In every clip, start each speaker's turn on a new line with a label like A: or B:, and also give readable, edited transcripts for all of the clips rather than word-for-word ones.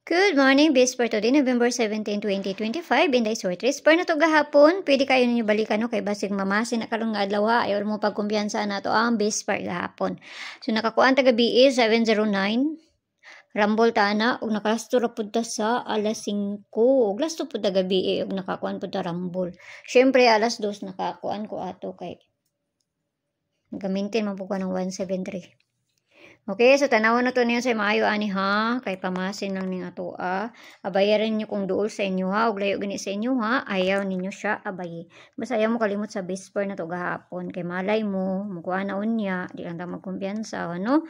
A: Good morning, bis for today, November 17, 2025. Inday sortres. Par na to gahapon, pwede kayo ninyo balikan no kay basig mamasin na karong nga adlaw ha. Ayaw mo pagkumpiyansa na to ang bis par gahapon. So nakakuan ta gabi is 709. Rambol ta na ug nakasto ra pud ta sa alas 5. Ug lasto pud ta gabi ug nakakuan pud ta rambol. Syempre alas 2 nakakuan ko ato kay gamitin man pud ko ng 173. Okay, so tanawon na to niyo sa maayo ani ha, kay pamasin lang ning ato abayaran niyo kung duol sa inyo ha, ug layo gani sa inyo ha, ayaw ninyo siya abayi. Basta ayaw mo kalimot sa bisper na to gahapon, kay malay mo, mukuha na unya, di lang ta magkumpiyansa, ano?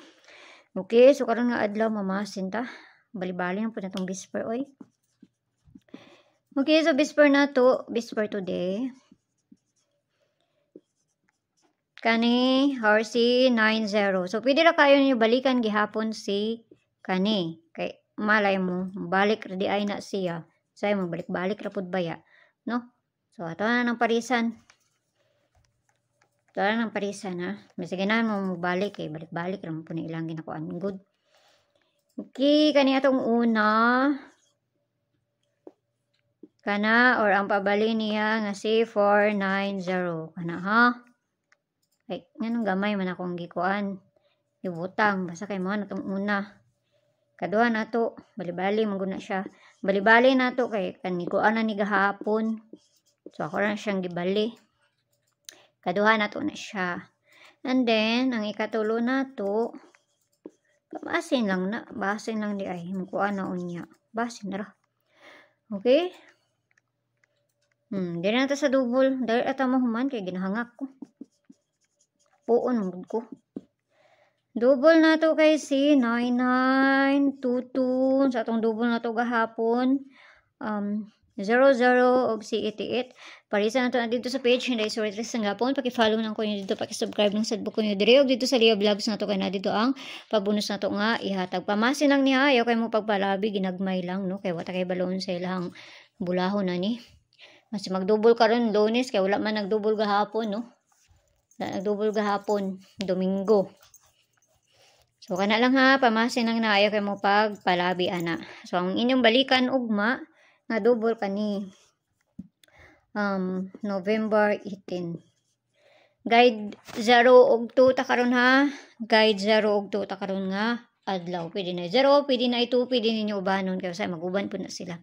A: Okay, so karon nga adlaw mamasin ta, bali-bali na po na tong bisper, oy. Okay, so bisper na to, bisper today. Kani, Horsey 90. So, pwede na kayo niyo balikan gihapon si kani. Kay, malay mo, balik di ay na siya. Say mo, balik-balik rapod baya. No? So, ato na ng parisan. Ito na ng parisan, ha? Sige na mo balik, eh. Balik-balik naman po na ilang ginakuan. Good. Okay, kani atong una. Kana, or ang pabali niya nga si 490. Kana, ha? Kay nganong gamay man akong gikuan ibutang basta kay mo na tong una kaduha nato bali-bali maguna siya bali-bali nato kay kanikuan na ni gahapon so ako ra siyang gibali kaduha nato na siya and then ang ikatulo nato basin lang na basin lang di ay mukuan na unya basin na ra okay di na ta sa double dahil ata mo human kay ginahangak ko puon ko. Double na to kay si 9922 sa atong double na to gahapon. 00 og si 88. Parisa na to dito sa page Inday sortres ng gapon. Paki-follow lang ko niyo dito, paki-subscribe ng sadbuk ko niyo dire og dito sa Leo Vlogs na to kay na dito ang pabonus na to nga ihatag. Pamasin lang niya ayaw kay mo pagpalabi ginagmay lang no kay wata kay balon sa ilang bulahon na ni. Mas mag-double karon Lunes kay wala man nag-double gahapon no. Nagdouble gahapon, Domingo. So, kana lang ha, pamasin lang na ayaw kayo mo pagpalabi, ana. So, ang inyong balikan, ugma, na double kani November 18. Guide 0 og 2 ta karon ha. Guide 0 og 2 ta karon nga adlaw. Pwede na 0, pwede na 2, pwede ninyo ubanon kay sa maguban po na sila.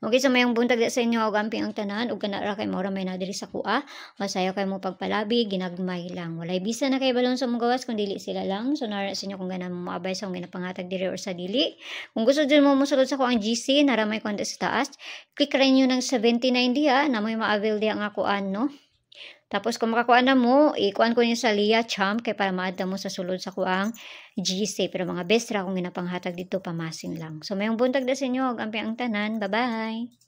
A: Okay, so mayong buntag sa inyo og amping ang tanan ug kana ra kay mora may nadiri sa kuha. Masayo kay mo pagpalabi, ginagmay lang. Walay bisa na kay balon sa mong gawas kun dili sila lang. So nara sa inyo kung ganan mo maabay sa mga pangatag diri or sa dili. Kung gusto din mo mosulod sa ko ang GC, nara may konta sa taas. Click ra niyo ng 79 diha na may ma-avail diha nga kuan no. Tapos kung makakuha na mo, ikuan ko niyo sa Lia Champ kay para maadta mo sa sulod sa kuang GC. Pero mga best ra kung ginapanghatag dito pamasin lang. So mayong buntag da sa inyo, amping ang tanan. Bye-bye!